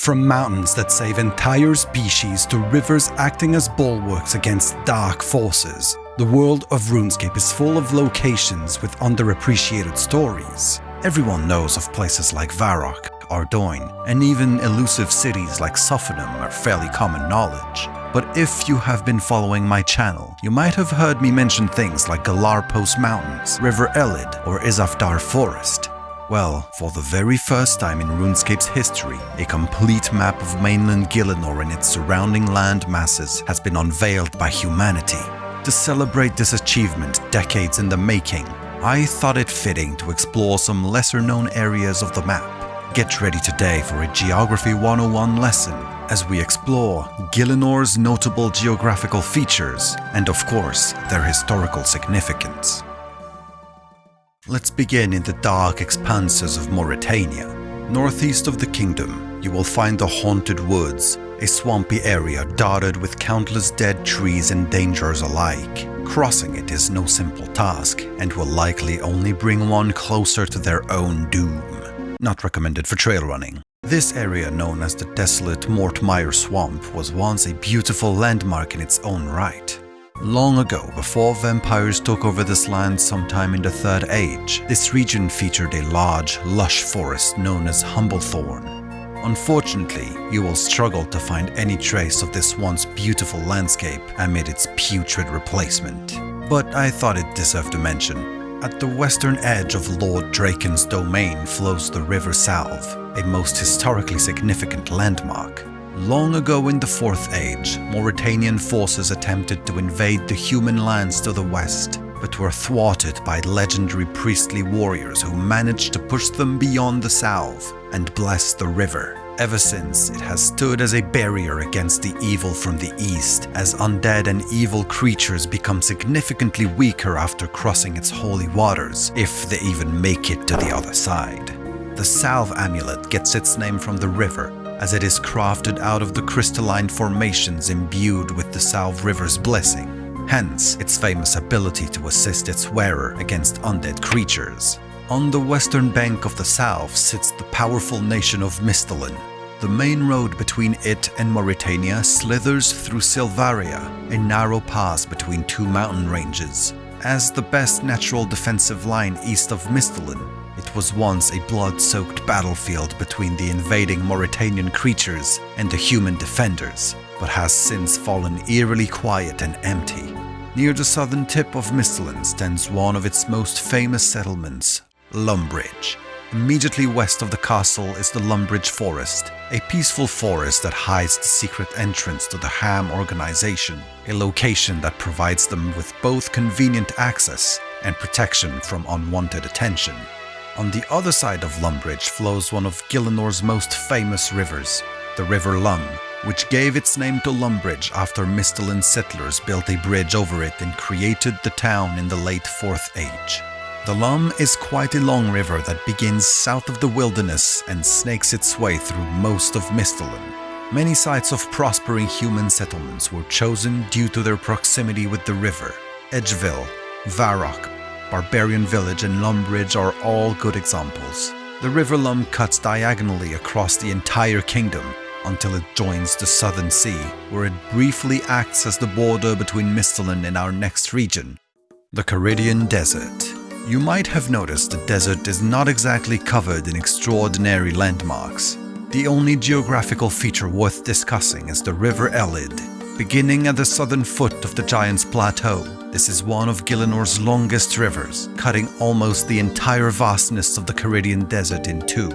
From mountains that save entire species to rivers acting as bulwarks against dark forces, the world of Runescape is full of locations with underappreciated stories. Everyone knows of places like Varrock, Ardoin, and even elusive cities like Sophanum are fairly common knowledge. But if you have been following my channel, you might have heard me mention things like Galarpos Mountains, River Elid, or Izafdar Forest. Well, for the very first time in RuneScape's history, a complete map of mainland Gielinor and its surrounding land masses has been unveiled by humanity. To celebrate this achievement decades in the making, I thought it fitting to explore some lesser-known areas of the map. Get ready today for a Geography 101 lesson as we explore Gielinor's notable geographical features and, of course, their historical significance. Let's begin in the dark expanses of Morytania. Northeast of the kingdom, you will find the Haunted Woods, a swampy area dotted with countless dead trees and dangers alike. Crossing it is no simple task, and will likely only bring one closer to their own doom. Not recommended for trail running. This area, known as the desolate Mortmire Swamp, was once a beautiful landmark in its own right. Long ago, before vampires took over this land sometime in the Third Age, this region featured a large, lush forest known as Humblethorn. Unfortunately, you will struggle to find any trace of this once beautiful landscape amid its putrid replacement. But I thought it deserved a mention. At the western edge of Lord Draken's domain flows the River Salve, a most historically significant landmark. Long ago in the Fourth Age, Mauritanian forces attempted to invade the human lands to the west, but were thwarted by legendary priestly warriors who managed to push them beyond the Salve and bless the river. Ever since, it has stood as a barrier against the evil from the east, as undead and evil creatures become significantly weaker after crossing its holy waters, if they even make it to the other side. The Salve amulet gets its name from the river, as it is crafted out of the crystalline formations imbued with the Salve River's blessing, hence its famous ability to assist its wearer against undead creatures. On the western bank of the Salve sits the powerful nation of Misthalin. The main road between it and Morytania slithers through Silvaria, a narrow pass between two mountain ranges. As the best natural defensive line east of Misthalin, it was once a blood-soaked battlefield between the invading Mauritanian creatures and the human defenders, but has since fallen eerily quiet and empty. Near the southern tip of Misthalin stands one of its most famous settlements, Lumbridge. Immediately west of the castle is the Lumbridge Forest, a peaceful forest that hides the secret entrance to the Ham organization, a location that provides them with both convenient access and protection from unwanted attention. On the other side of Lumbridge flows one of Gielinor's most famous rivers, the River Lum, which gave its name to Lumbridge after Misthalin settlers built a bridge over it and created the town in the late Fourth Age. The Lum is quite a long river that begins south of the wilderness and snakes its way through most of Misthalin. Many sites of prospering human settlements were chosen due to their proximity with the river. Edgeville, Varrock, Barbarian Village and Lumbridge are all good examples. The River Lum cuts diagonally across the entire kingdom until it joins the Southern Sea, where it briefly acts as the border between Misthalin and our next region, the Kharidian Desert. You might have noticed the desert is not exactly covered in extraordinary landmarks. The only geographical feature worth discussing is the River Elid. Beginning at the southern foot of the Giant's Plateau, this is one of Gielinor's longest rivers, cutting almost the entire vastness of the Kharidian Desert in two.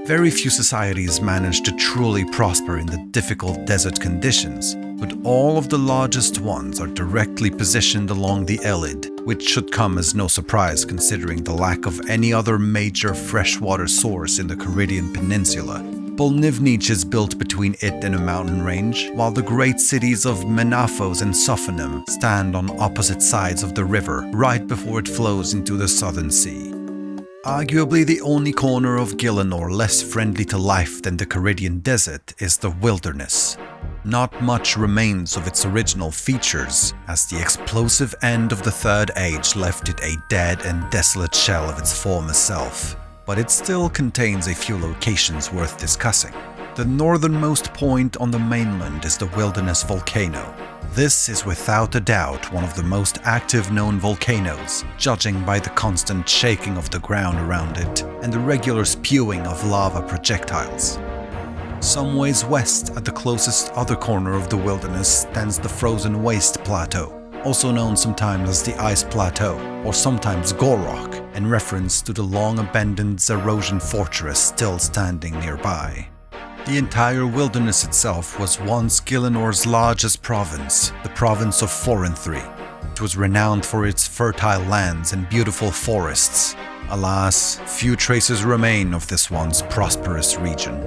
Very few societies manage to truly prosper in the difficult desert conditions, but all of the largest ones are directly positioned along the Elid, which should come as no surprise considering the lack of any other major freshwater source in the Kharidian Peninsula. Polnivnich is built between it and a mountain range, while the great cities of Menafos and Sophanum stand on opposite sides of the river, right before it flows into the Southern Sea. Arguably the only corner of Gielinor less friendly to life than the Kharidian Desert is the wilderness. Not much remains of its original features, as the explosive end of the Third Age left it a dead and desolate shell of its former self, but it still contains a few locations worth discussing. The northernmost point on the mainland is the Wilderness Volcano. This is without a doubt one of the most active known volcanoes, judging by the constant shaking of the ground around it and the regular spewing of lava projectiles. Some ways west at the closest other corner of the wilderness stands the Frozen Waste Plateau, also known sometimes as the Ice Plateau or sometimes Gorok, in reference to the long-abandoned Zarosian fortress still standing nearby. The entire wilderness itself was once Gielinor's largest province, the province of Forenthry. It was renowned for its fertile lands and beautiful forests. Alas, few traces remain of this once prosperous region.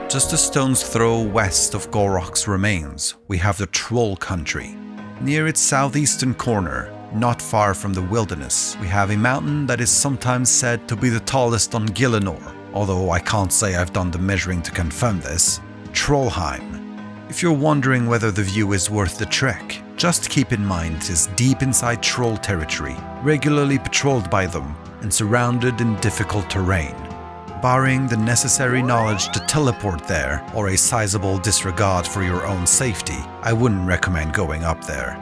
Just a stone's throw west of Gorok's remains, we have the Troll Country. Near its southeastern corner, not far from the wilderness, we have a mountain that is sometimes said to be the tallest on Gielinor, although I can't say I've done the measuring to confirm this, Trollheim. If you're wondering whether the view is worth the trek, just keep in mind it is deep inside troll territory, regularly patrolled by them, and surrounded in difficult terrain. Barring the necessary knowledge to teleport there, or a sizable disregard for your own safety, I wouldn't recommend going up there.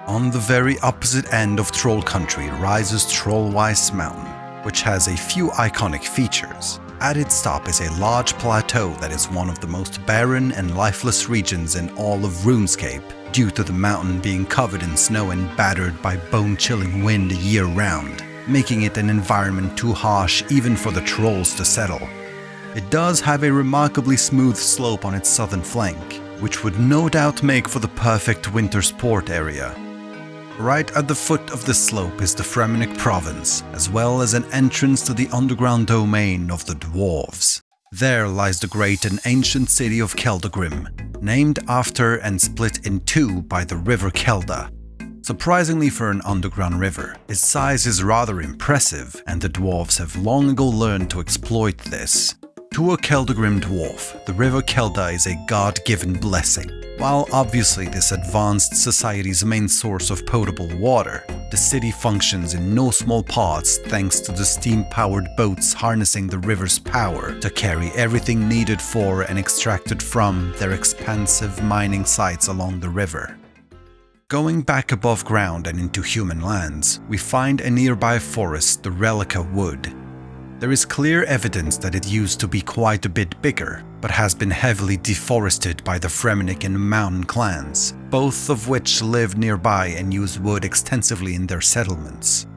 On the very opposite end of Troll Country rises Trollweiss Mountain, which has a few iconic features. At its top is a large plateau that is one of the most barren and lifeless regions in all of Runescape, due to the mountain being covered in snow and battered by bone-chilling wind year-round, making it an environment too harsh even for the trolls to settle. It does have a remarkably smooth slope on its southern flank, which would no doubt make for the perfect winter sport area. Right at the foot of the slope is the Fremennik Province, as well as an entrance to the underground domain of the dwarves. There lies the great and ancient city of Keldagrim, named after and split in two by the river Kelda. Surprisingly for an underground river, its size is rather impressive, and the dwarves have long ago learned to exploit this. To a Keldagrim dwarf, the river Kelda is a god-given blessing. While obviously this advanced society's main source of potable water, the city functions in no small parts thanks to the steam-powered boats harnessing the river's power to carry everything needed for and extracted from their expansive mining sites along the river. Going back above ground and into human lands, we find a nearby forest, the Relica Wood. There is clear evidence that it used to be quite a bit bigger, but has been heavily deforested by the Fremennik and Mountain clans, both of which live nearby and use wood extensively in their settlements.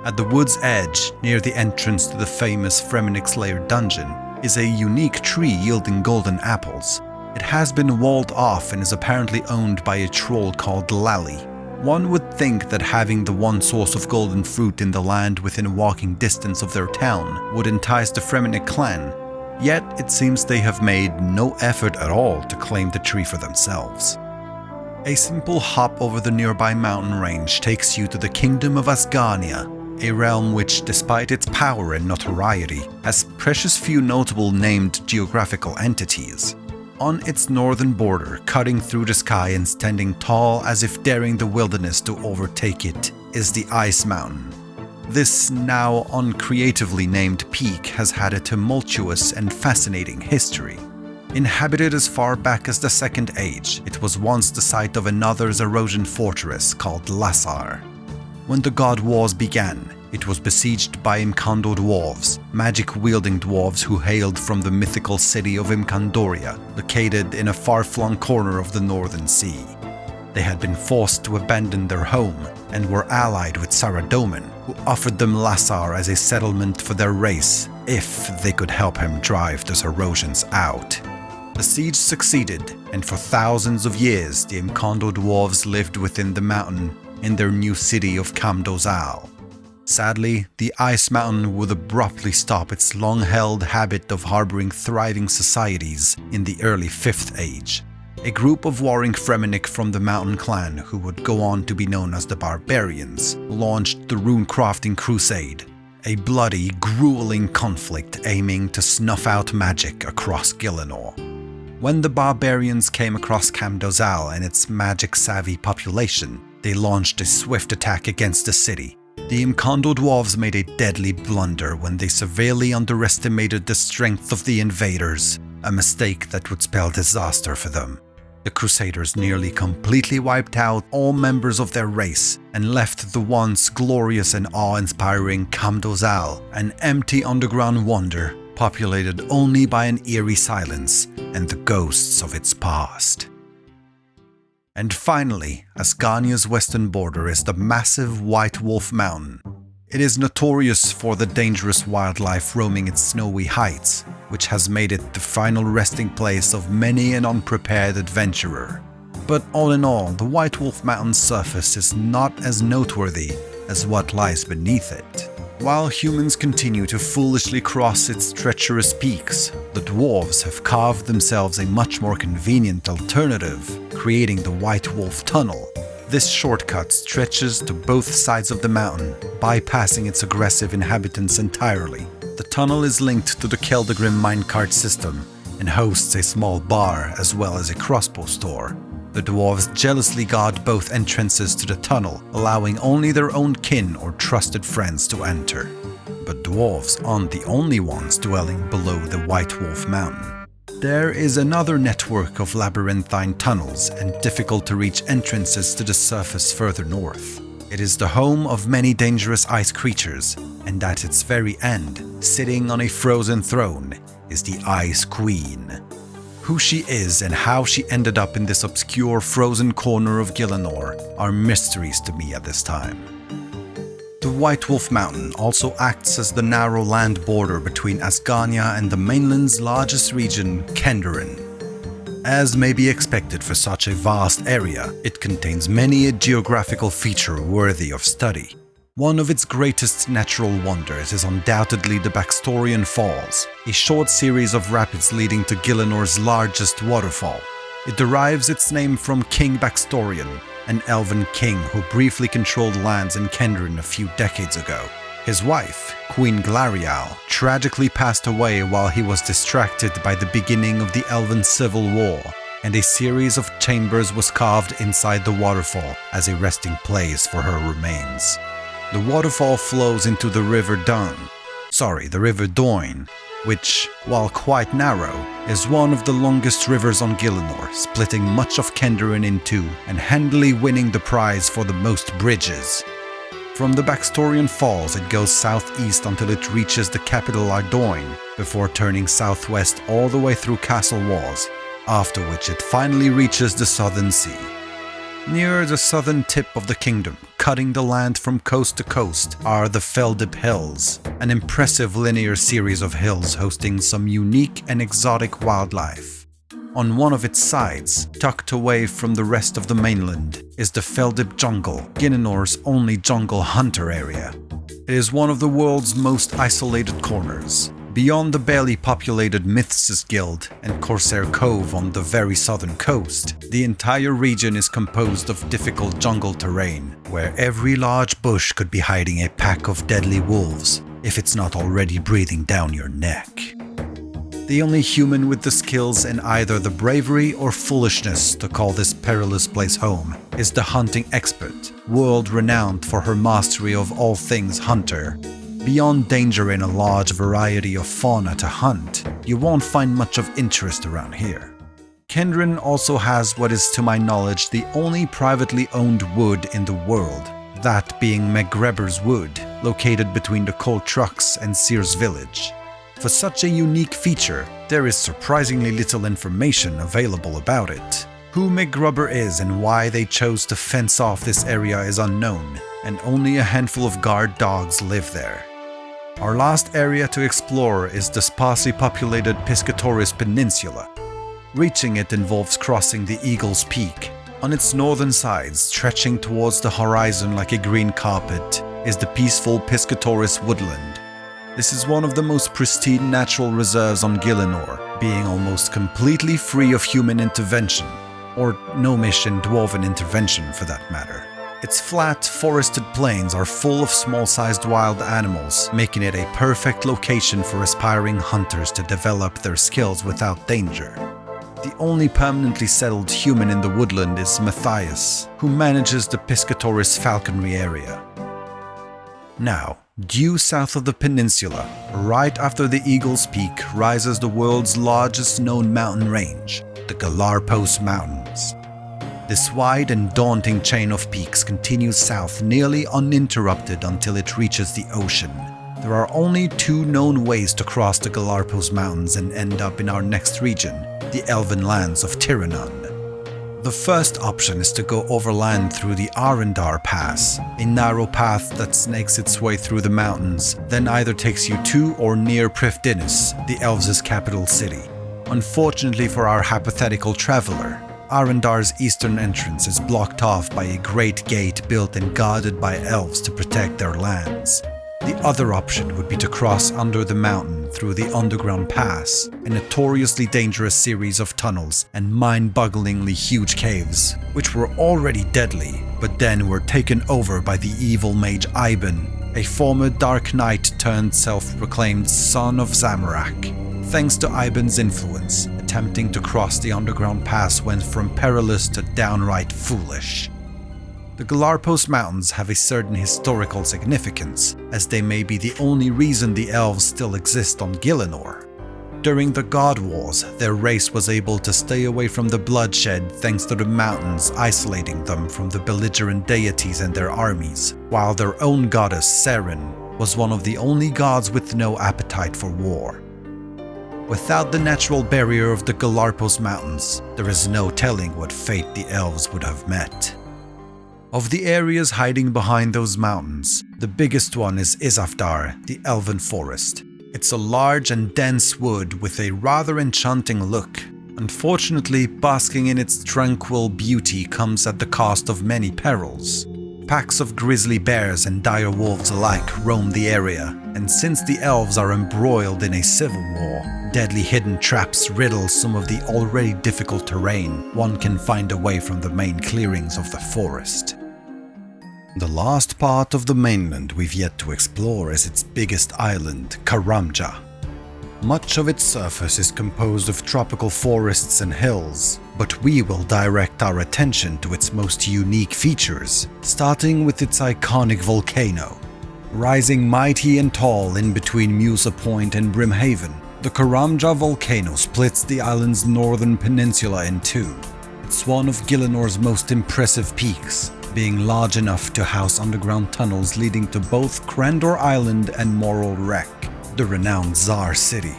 At the wood's edge, near the entrance to the famous Fremennik's Lair dungeon, is a unique tree yielding golden apples. It has been walled off and is apparently owned by a troll called Lally. One would think that having the one source of golden fruit in the land within walking distance of their town would entice the Fremennik clan, yet it seems they have made no effort at all to claim the tree for themselves. A simple hop over the nearby mountain range takes you to the kingdom of Asgarnia, a realm which, despite its power and notoriety, has precious few notable named geographical entities. On its northern border, cutting through the sky and standing tall as if daring the wilderness to overtake it, is the Ice Mountain. This now uncreatively named peak has had a tumultuous and fascinating history. Inhabited as far back as the Second Age, it was once the site of another Zarosian fortress called Lassar. When the God Wars began, it was besieged by Imkando dwarves, magic-wielding dwarves who hailed from the mythical city of Imkandoria, located in a far-flung corner of the Northern Sea. They had been forced to abandon their home and were allied with Saradomin, who offered them Lassar as a settlement for their race if they could help him drive the Zarosians out. The siege succeeded, and for thousands of years the Imkando dwarves lived within the mountain in their new city of Kamdozal. Sadly, the Ice Mountain would abruptly stop its long-held habit of harboring thriving societies in the early 5th Age. A group of warring Fremennik from the Mountain clan, who would go on to be known as the Barbarians, launched the Rune-crafting Crusade, a bloody, grueling conflict aiming to snuff out magic across Gielinor. When the Barbarians came across Kamdozal and its magic-savvy population, they launched a swift attack against the city. The Imkando dwarves made a deadly blunder when they severely underestimated the strength of the invaders. a mistake that would spell disaster for them. The Crusaders nearly completely wiped out all members of their race and left the once glorious and awe-inspiring Kamdozal, an empty underground wonder populated only by an eerie silence and the ghosts of its past. And finally, Asgarnia's western border is the massive White Wolf Mountain. It is notorious for the dangerous wildlife roaming its snowy heights, which has made it the final resting place of many an unprepared adventurer. But all in all, the White Wolf Mountain's surface is not as noteworthy as what lies beneath it. While humans continue to foolishly cross its treacherous peaks, the dwarves have carved themselves a much more convenient alternative, creating the White Wolf Tunnel. This shortcut stretches to both sides of the mountain, bypassing its aggressive inhabitants entirely. The tunnel is linked to the Keldagrim minecart system and hosts a small bar as well as a crossbow store. The dwarves jealously guard both entrances to the tunnel, allowing only their own kin or trusted friends to enter. But dwarves aren't the only ones dwelling below the White Wolf Mountain. There is another network of labyrinthine tunnels and difficult-to-reach entrances to the surface further north. It is the home of many dangerous ice creatures, and at its very end, sitting on a frozen throne, is the Ice Queen. Who she is and how she ended up in this obscure frozen corner of Gielinor are mysteries to me at this time. The White Wolf Mountain also acts as the narrow land border between Asgarnia and the mainland's largest region, Kandarin. As may be expected for such a vast area, it contains many a geographical feature worthy of study. One of its greatest natural wonders is undoubtedly the Baxtorian Falls, a short series of rapids leading to Gielinor's largest waterfall. It derives its name from King Baxtorian, an elven king who briefly controlled lands in Kandarin a few decades ago. His wife, Queen Glarial, tragically passed away while he was distracted by the beginning of the Elven Civil War, and a series of chambers was carved inside the waterfall as a resting place for her remains. The waterfall flows into the River Doin, which, while quite narrow, is one of the longest rivers on Gielinor, splitting much of Kandarin in two and handily winning the prize for the most bridges. From the Baxtorian Falls it goes southeast until it reaches the capital Ardoin, before turning southwest all the way through Castle Walls, after which it finally reaches the Southern Sea. Near the southern tip of the kingdom, cutting the land from coast to coast, are the Feldip Hills, an impressive linear series of hills hosting some unique and exotic wildlife. On one of its sides, tucked away from the rest of the mainland, is the Feldip Jungle, Gielinor's only jungle hunter area. It is one of the world's most isolated corners. Beyond the barely populated Myths' Guild and Corsair Cove on the very southern coast, the entire region is composed of difficult jungle terrain, where every large bush could be hiding a pack of deadly wolves, if it's not already breathing down your neck. The only human with the skills and either the bravery or foolishness to call this perilous place home is the hunting expert, world-renowned for her mastery of all things hunter. Beyond danger in a large variety of fauna to hunt, you won't find much of interest around here. Kandarin also has what is to my knowledge the only privately owned wood in the world, that being MacGregor's Wood, located between the Coal Trucks and Sears Village. For such a unique feature, there is surprisingly little information available about it. Who MacGregor is and why they chose to fence off this area is unknown, and only a handful of guard dogs live there. Our last area to explore is the sparsely populated Piscatoris Peninsula. Reaching it involves crossing the Eagle's Peak. On its northern side, stretching towards the horizon like a green carpet, is the peaceful Piscatoris Woodland. This is one of the most pristine natural reserves on Gielinor, being almost completely free of human intervention, or gnomish and dwarven intervention for that matter. Its flat, forested plains are full of small-sized wild animals, making it a perfect location for aspiring hunters to develop their skills without danger. The only permanently settled human in the woodland is Matthias, who manages the Piscatoris falconry area. Now, due south of the peninsula, right after the Eagle's Peak, rises the world's largest known mountain range, the Galarpos Mountains. This wide and daunting chain of peaks continues south nearly uninterrupted until it reaches the ocean. There are only two known ways to cross the Galarpos Mountains and end up in our next region, the elven lands of Tyrannwn. The first option is to go overland through the Arendar Pass, a narrow path that snakes its way through the mountains, then either takes you to or near Prifddinas, the elves' capital city. Unfortunately for our hypothetical traveler, Arendar's eastern entrance is blocked off by a great gate built and guarded by elves to protect their lands. The other option would be to cross under the mountain through the underground pass, a notoriously dangerous series of tunnels and mind-bogglingly huge caves, which were already deadly, but then were taken over by the evil mage Iben, a former Dark Knight turned self-proclaimed son of Zamorak. Thanks to Iben's influence, attempting to cross the underground pass went from perilous to downright foolish. The Galarpos Mountains have a certain historical significance, as they may be the only reason the elves still exist on Gielinor. During the God Wars, their race was able to stay away from the bloodshed thanks to the mountains isolating them from the belligerent deities and their armies, while their own goddess Seren was one of the only gods with no appetite for war. Without the natural barrier of the Galarpos Mountains, there is no telling what fate the elves would have met. Of the areas hiding behind those mountains, the biggest one is Isafdar, the Elven Forest. It's a large and dense wood with a rather enchanting look. Unfortunately, basking in its tranquil beauty comes at the cost of many perils. Packs of grizzly bears and dire wolves alike roam the area, and since the elves are embroiled in a civil war, deadly hidden traps riddle some of the already difficult terrain one can find away from the main clearings of the forest. The last part of the mainland we've yet to explore is its biggest island, Karamja. Much of its surface is composed of tropical forests and hills, but we will direct our attention to its most unique features, starting with its iconic volcano. Rising mighty and tall in between Musa Point and Brimhaven, the Karamja volcano splits the island's northern peninsula in two. It's one of Gielinor's most impressive peaks, being large enough to house underground tunnels leading to both Crandor Island and Mor Ul Rek, the renowned Tsar city.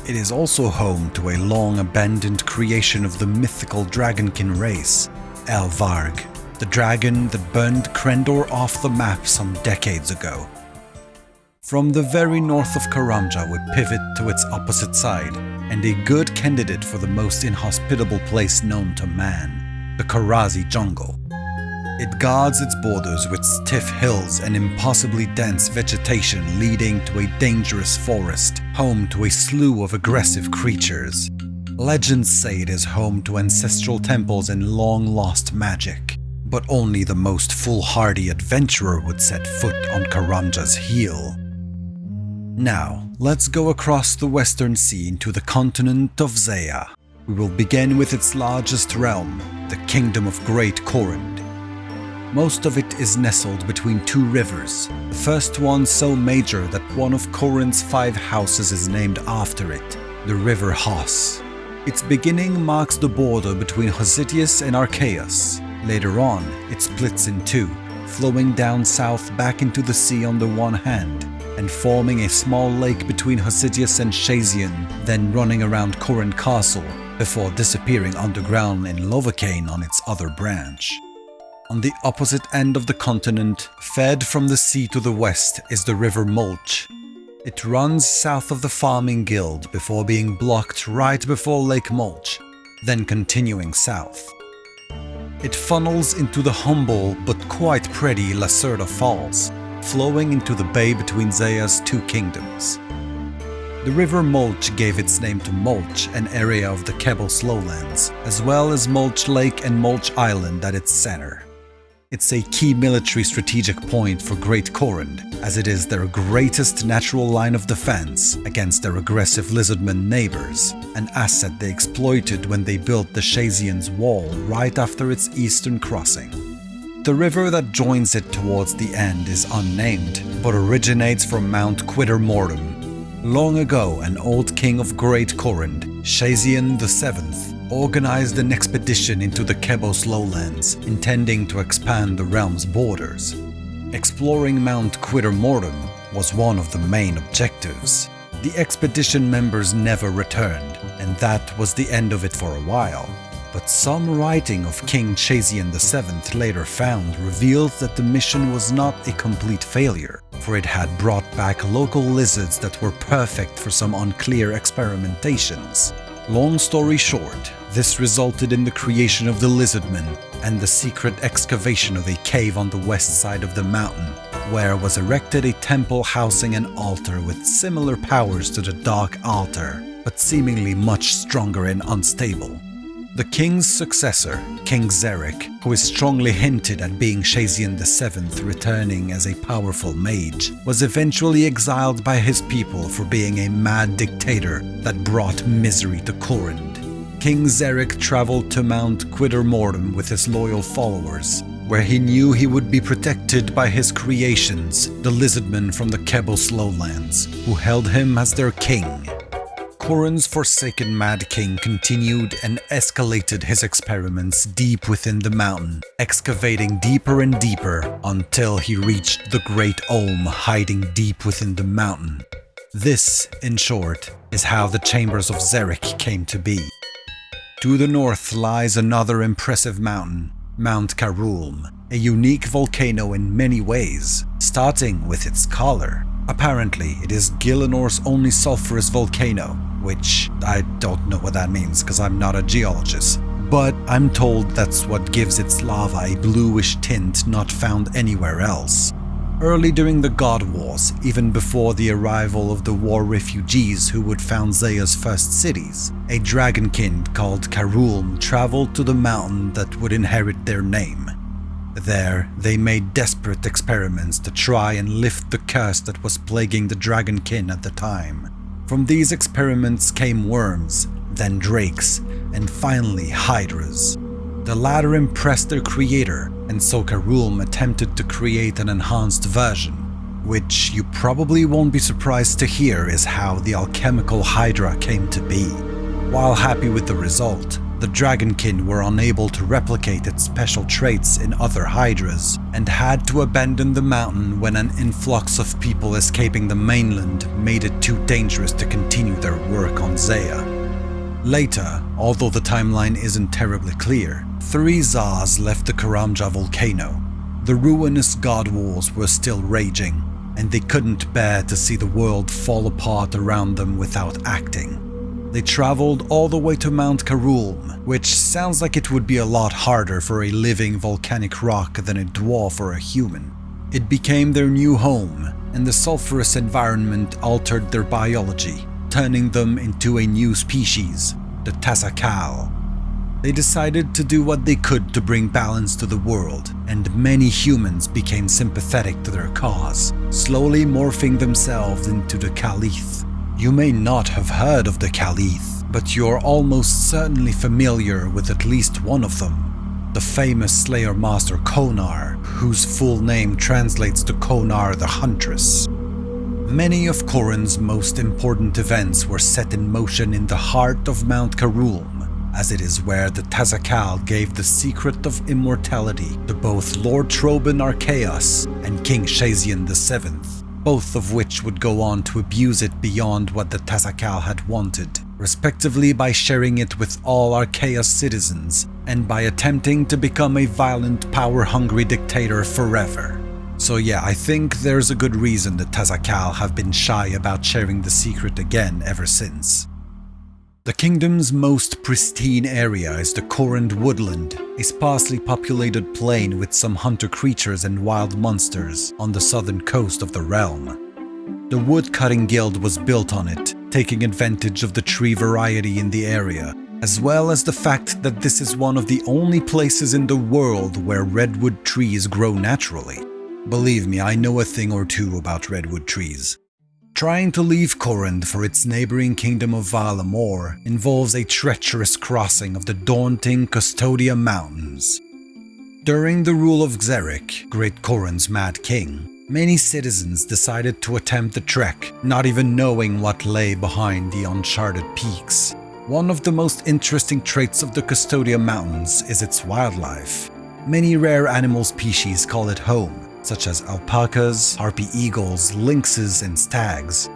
It is also home to a long-abandoned creation of the mythical dragonkin race, El Varg, the dragon that burned Crandor off the map some decades ago. From the very north of Karamja we pivot to its opposite side, and a good candidate for the most inhospitable place known to man, the Karazi jungle. It guards its borders with stiff hills and impossibly dense vegetation leading to a dangerous forest, home to a slew of aggressive creatures. Legends say it is home to ancestral temples and long-lost magic, but only the most foolhardy adventurer would set foot on Karamja's heel. Now, let's go across the western sea into the continent of Zeya. We will begin with its largest realm, the Kingdom of Great Kourend. Most of it is nestled between two rivers, the first one so major that one of Kourend's 5 houses is named after it, the River Hos. Its beginning marks the border between Hositius and Archaeus. Later on, it splits in two, flowing down south back into the sea on the one hand, and forming a small lake between Hositius and Shazian, then running around Kourend Castle, before disappearing underground in Lovacane on its other branch. On the opposite end of the continent, fed from the sea to the west, is the River Mulch. It runs south of the Farming Guild before being blocked right before Lake Mulch, then continuing south. It funnels into the humble but quite pretty Lacerda Falls, flowing into the bay between Zeya's two kingdoms. The River Mulch gave its name to Mulch, an area of the Kebbles lowlands, as well as Mulch Lake and Mulch Island at its center. It's a key military strategic point for Great Kourend, as it is their greatest natural line of defense against their aggressive lizardmen neighbors, an asset they exploited when they built the Shazian's Wall right after its eastern crossing. The river that joins it towards the end is unnamed, but originates from Mount Quittermortem. Long ago, an old king of Great Kourend, Kharidian VII, organized an expedition into the Kebos lowlands, intending to expand the realm's borders. Exploring Mount Quittermortem was one of the main objectives. The expedition members never returned, and that was the end of it for a while. But some writing of King Kharidian VII later found reveals that the mission was not a complete failure, for it had brought back local lizards that were perfect for some unclear experimentations. Long story short, this resulted in the creation of the Lizardmen and the secret excavation of a cave on the west side of the mountain, where was erected a temple housing an altar with similar powers to the Dark Altar, but seemingly much stronger and unstable. The king's successor, King Xeric, who is strongly hinted at being Kharidian VII returning as a powerful mage, was eventually exiled by his people for being a mad dictator that brought misery to Kourend. King Xeric traveled to Mount Quittermortem with his loyal followers, where he knew he would be protected by his creations, the Lizardmen from the Kebos lowlands, who held him as their king. Kourend's forsaken Mad King continued and escalated his experiments deep within the mountain, excavating deeper and deeper until he reached the Great Olm hiding deep within the mountain. This, in short, is how the Chambers of Xeric came to be. To the north lies another impressive mountain, Mount Karulm, a unique volcano in many ways, starting with its color. Apparently, it is Gielinor's only sulfurous volcano, which I don't know what that means because I'm not a geologist, but I'm told that's what gives its lava a bluish tint not found anywhere else. Early during the God Wars, even before the arrival of the war refugees who would found Zea's first cities, a dragonkin called Karulm traveled to the mountain that would inherit their name. There, they made desperate experiments to try and lift the curse that was plaguing the dragonkin at the time. From these experiments came worms, then drakes, and finally hydras. The latter impressed their creator, and so Karulm attempted to create an enhanced version, which you probably won't be surprised to hear is how the alchemical hydra came to be. While happy with the result, the dragonkin were unable to replicate its special traits in other hydras, and had to abandon the mountain when an influx of people escaping the mainland made it too dangerous to continue their work on Zea. Later, although the timeline isn't terribly clear, 3 Zars left the Karamja volcano. The ruinous god wars were still raging, and they couldn't bear to see the world fall apart around them without acting. They traveled all the way to Mount Karulm, which sounds like it would be a lot harder for a living volcanic rock than a dwarf or a human. It became their new home, and the sulfurous environment altered their biology, turning them into a new species, the Tazakal. They decided to do what they could to bring balance to the world, and many humans became sympathetic to their cause, slowly morphing themselves into the Calith. You may not have heard of the Calith, but you're almost certainly familiar with at least one of them, the famous Slayer Master Konar, whose full name translates to Konar the Huntress. Many of Kourend's most important events were set in motion in the heart of Mount Karulm, as it is where the Tazakal gave the secret of immortality to both Lord Troban Archaeus and King Kharidian VII, both of which would go on to abuse it beyond what the Tazakal had wanted, respectively by sharing it with all Archaeus citizens, and by attempting to become a violent, power-hungry dictator forever. So yeah, I think there's a good reason the Tazakal have been shy about sharing the secret again ever since. The kingdom's most pristine area is the Kourend woodland, a sparsely populated plain with some hunter creatures and wild monsters on the southern coast of the realm. The woodcutting guild was built on it, taking advantage of the tree variety in the area, as well as the fact that this is one of the only places in the world where redwood trees grow naturally. Believe me, I know a thing or two about redwood trees. Trying to leave Kourend for its neighboring kingdom of Varlamore involves a treacherous crossing of the daunting Custodia Mountains. During the rule of Xeric, Great Kourend's Mad King, many citizens decided to attempt the trek, not even knowing what lay behind the uncharted peaks. One of the most interesting traits of the Custodia Mountains is its wildlife. Many rare animal species call it home, such as alpacas, harpy eagles, lynxes, and stags.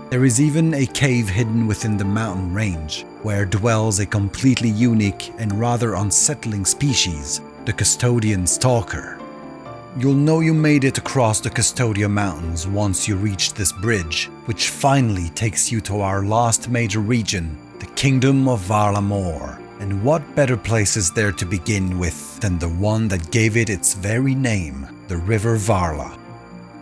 There is even a cave hidden within the mountain range, where dwells a completely unique and rather unsettling species, the Custodian Stalker. You'll know you made it across the Custodia Mountains once you reach this bridge, which finally takes you to our last major region, the Kingdom of Varlamore. And what better place is there to begin with than the one that gave it its very name, the River Varla.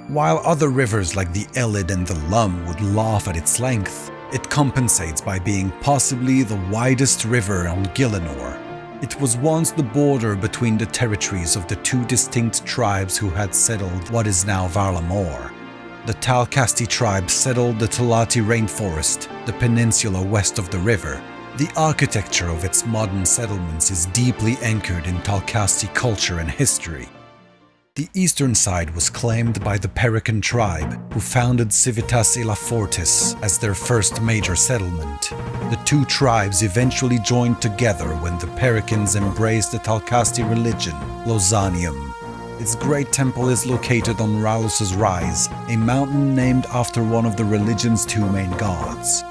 While other rivers like the Elid and the Lum would laugh at its length, it compensates by being possibly the widest river on Gielinor. It was once the border between the territories of the two distinct tribes who had settled what is now Varlamore. The Talcasti tribe settled the Talati rainforest, the peninsula west of the river. The architecture of its modern settlements is deeply anchored in Talcasti culture and history. The eastern side was claimed by the Perican tribe, who founded Civitas Illa Fortis as their first major settlement. The two tribes eventually joined together when the Pericans embraced the Talcasti religion, Losanium. Its great temple is located on Ralus's Rise, a mountain named after one of the religion's two main gods.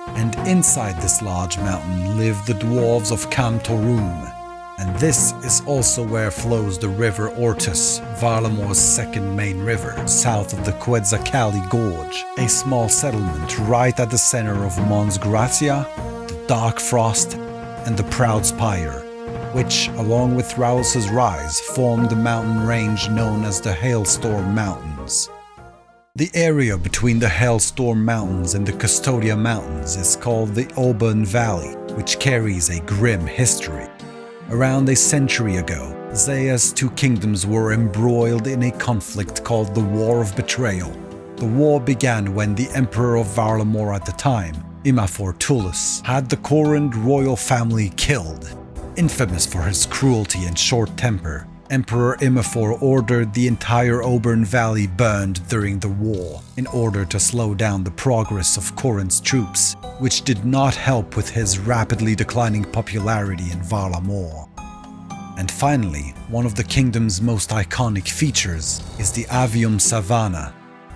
And inside this large mountain live the dwarves of Kandarin, and this is also where flows the river Ortus, Varlamore's second main river, south of the Quetzalcoatl Gorge, a small settlement right at the center of Mons Gracia, the Dark Frost, and the Proud Spire, which, along with Ralus's Rise, form the mountain range known as the Hailstorm Mountains. The area between the Hailstorm Mountains and the Custodia Mountains is called the Auburn Valley, which carries a grim history. Around a century ago, Zea's two kingdoms were embroiled in a conflict called the War of Betrayal. The war began when the Emperor of Varlamore at the time, Imafor Tullus, had the Kourend royal family killed. Infamous for his cruelty and short temper, Emperor Imafor ordered the entire Auburn Valley burned during the war in order to slow down the progress of Kourend's troops, which did not help with his rapidly declining popularity in Varlamore. And finally, one of the kingdom's most iconic features is the Avium Savanna,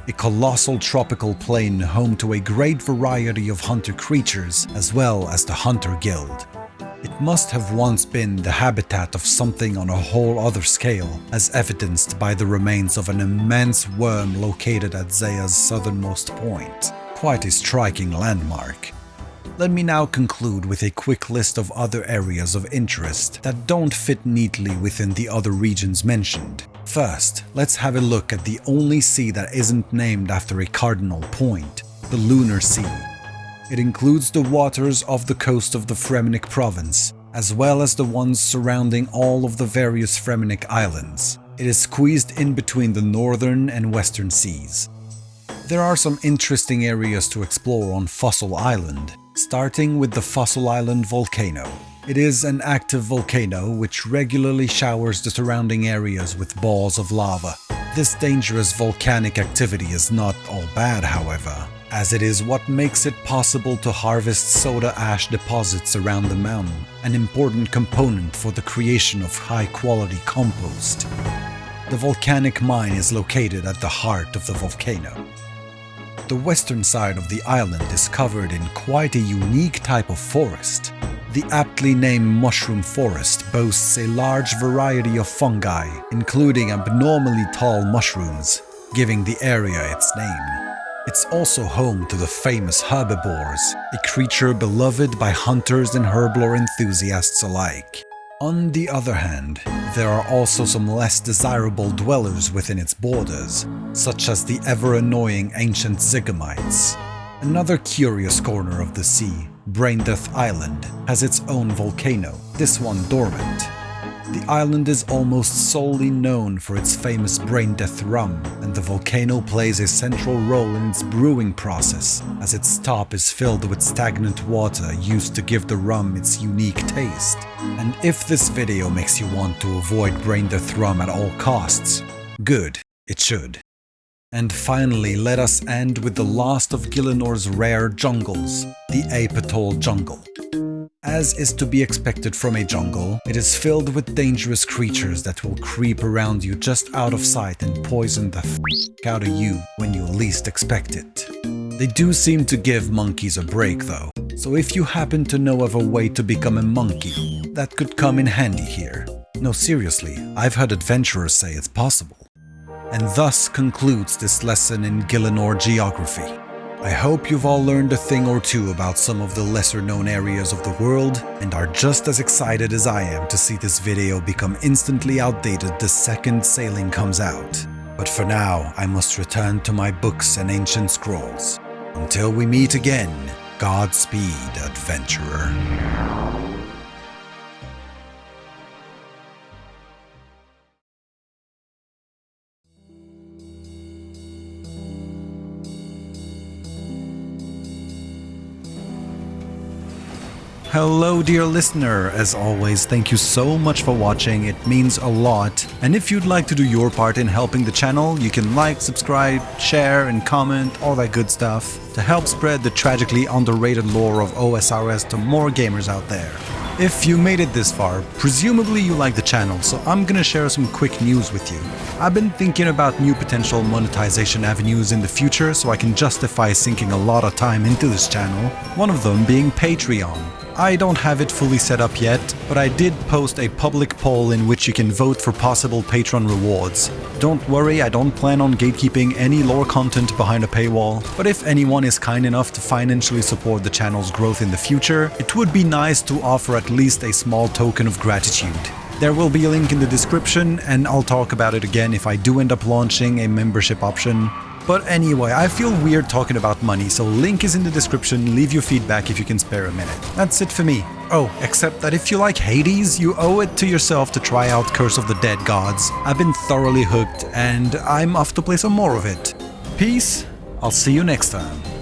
a colossal tropical plain home to a great variety of hunter creatures as well as the Hunter Guild. It must have once been the habitat of something on a whole other scale, as evidenced by the remains of an immense worm located at Zea's southernmost point. Quite a striking landmark. Let me now conclude with a quick list of other areas of interest that don't fit neatly within the other regions mentioned. First, let's have a look at the only sea that isn't named after a cardinal point, the Lunar Sea. It includes the waters off the coast of the Fremennik Province, as well as the ones surrounding all of the various Fremennik Islands. It is squeezed in between the northern and western seas. There are some interesting areas to explore on Fossil Island, starting with the Fossil Island volcano. It is an active volcano which regularly showers the surrounding areas with balls of lava. This dangerous volcanic activity is not all bad, however, as it is what makes it possible to harvest soda ash deposits around the mountain, an important component for the creation of high-quality compost. The volcanic mine is located at the heart of the volcano. The western side of the island is covered in quite a unique type of forest. The aptly named Mushroom Forest boasts a large variety of fungi, including abnormally tall mushrooms, giving the area its name. It's also home to the famous herbivores, a creature beloved by hunters and herblore enthusiasts alike. On the other hand, there are also some less desirable dwellers within its borders, such as the ever-annoying ancient Zygamites. Another curious corner of the sea, Braindeath Island, has its own volcano, this one dormant. The island is almost solely known for its famous brain-death rum, and the volcano plays a central role in its brewing process, as its top is filled with stagnant water used to give the rum its unique taste. And if this video makes you want to avoid brain-death rum at all costs, good, it should. And finally, let us end with the last of Gielinor's rare jungles, the Ape Atoll jungle. As is to be expected from a jungle, it is filled with dangerous creatures that will creep around you just out of sight and poison the out of you when you least expect it. They do seem to give monkeys a break though, so if you happen to know of a way to become a monkey, that could come in handy here. No, seriously, I've heard adventurers say it's possible. And thus concludes this lesson in Gielinor geography. I hope you've all learned a thing or two about some of the lesser known areas of the world and are just as excited as I am to see this video become instantly outdated the second sailing comes out. But for now, I must return to my books and ancient scrolls. Until we meet again, Godspeed, adventurer. Hello dear listener, as always thank you so much for watching, it means a lot. And if you'd like to do your part in helping the channel, you can like, subscribe, share and comment, all that good stuff, to help spread the tragically underrated lore of OSRS to more gamers out there. If you made it this far, presumably you like the channel, so I'm gonna share some quick news with you. I've been thinking about new potential monetization avenues in the future so I can justify sinking a lot of time into this channel, one of them being Patreon. I don't have it fully set up yet, but I did post a public poll in which you can vote for possible Patreon rewards. Don't worry, I don't plan on gatekeeping any lore content behind a paywall, but if anyone is kind enough to financially support the channel's growth in the future, it would be nice to offer at least a small token of gratitude. There will be a link in the description, and I'll talk about it again if I do end up launching a membership option. But anyway, I feel weird talking about money, so link is in the description, leave your feedback if you can spare a minute. That's it for me. Oh, except that if you like Hades, you owe it to yourself to try out Curse of the Dead Gods. I've been thoroughly hooked, and I'm off to play some more of it. Peace, I'll see you next time.